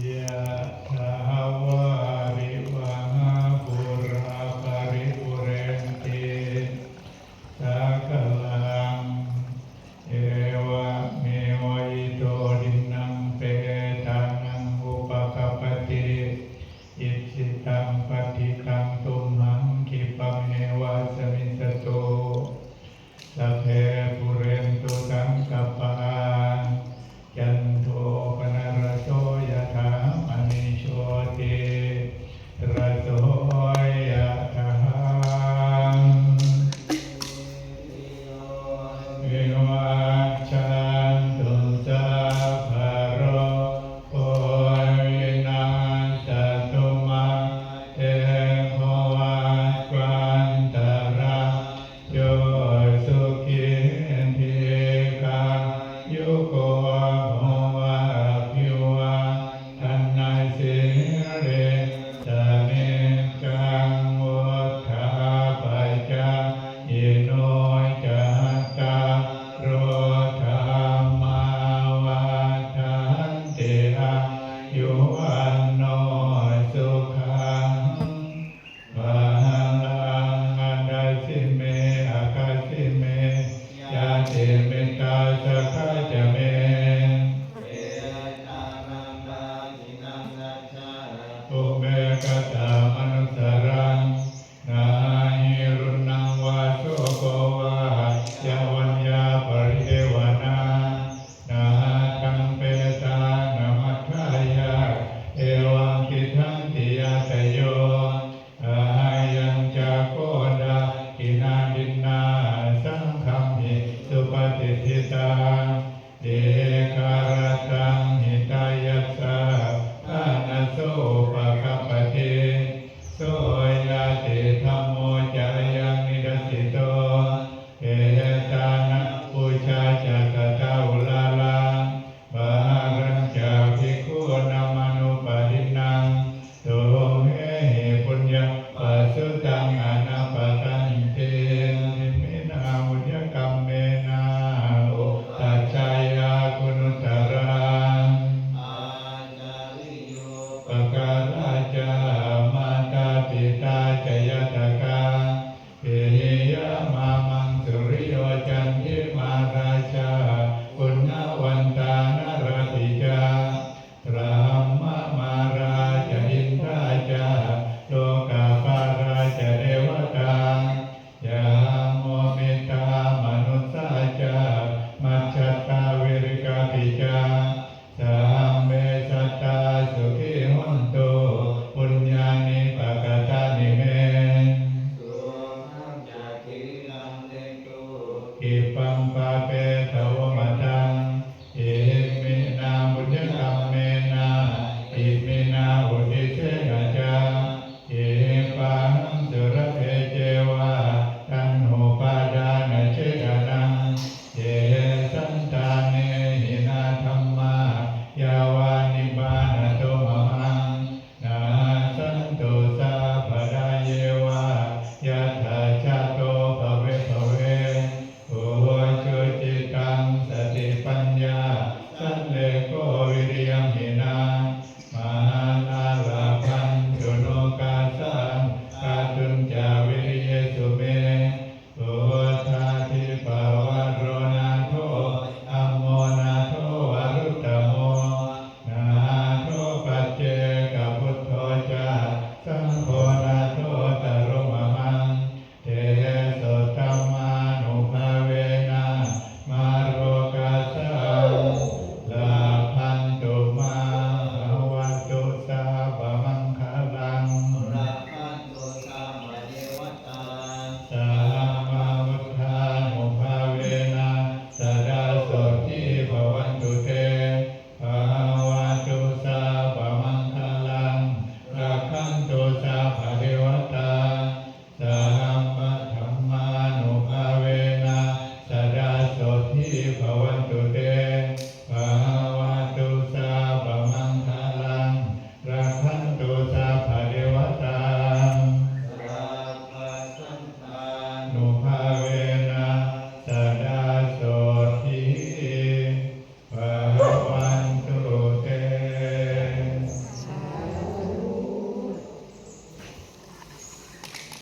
ยะถาวาริวหาปุราปาริปุเรนติสักขลังเอวะเมวะอิโตดินังเปตานังอุปกัปปติอิจิตังปฏิตังตุมหังคิปะเมวะสมิสโตสัพเพปุเรนตุสังกปปาจันโทปนรโสยถามณิโชติระโสยถาวิวัชชันตุสัพพะโรโควินาศตุมาเตภวัตวันตรายโยสุขิทีฆายุโกภวะอภิวาทนาสิริสเนจังวุฒาปัจจายโนจัตตารโอธรรมาวัฏันติอายุวันโนสุขังภะลังอันดาสิเมอาคาสิเมยาติเมตตาสักขะจะเมอุเบกตามนุสรังนาหิรุนังวาโสโกวายาวัญญาปริเทวนานาคังเปตานามัทธายาเอวังกิทังติยาตโยอายังจากโกดากินาดินนาสังฆัมหิสุปฏิทิตาเดคารตังหิตายัสสะอานาโสปะคัปปติโสยาติธัมโมจายังนิดัสสิโตเอตานะปุชาจักตาอุลาลาบารัญจาภิกขุนามานุปาทินังโตเมหิปุญญปัสสุตังอนาปตันติมินามุญกรรมเมนาโอตัจจายาคุณุตตรังปะการาจามาตาปิตาจยตกาเปิยะมามังสุริโยจันทิมาราชาปุณณวันตานรติจาพระมมาราชอินทราชาโลกาปาราชเทวตายาโมเมตามนุสสาจามัจจตาวิริกาปิจาสัมเมสัตตาสุขิหุนตุปุญญานิปกตานิเมกิปังปะเปทวมตังอิมินาบุญกรรมเมนาอิมินาอุทิเสกจาอิปังสุรเพเจวะตันโหปาดานเชกนังเยสันตาเนหินาธัมมายาวานิบานะโตมหังนาสันตุสาภดาเยวะยะถาชาโตภเวภเวโอชุจิตังสติปัญญาสันเลโกวิริยมหินามานาลาภันตุโนกาสังกาตุนจาวิริยสุเมโอทาทิปาวะโรนาโทอัมโมนาโทวรุตตโมนาโทปัจเจกพุทโธจาสังโฆนาโทตโรมหังเทโสตัมมานุภาเวนะมาโรกาสังลาภันตุมาภวัตตุสาภมังคลังสัมมาวุฒานุภาเวนะสดาโสทิภวันตุเตภวัตตุสาภมังคลังรักขันตุสาภเทวตาสัมมาธัมมานุภาเวนะสดาโสทิภวันตุเตภวัตตุสาภมังคลังรักขันตุสาภเทวตานุภาเวนะสดาโส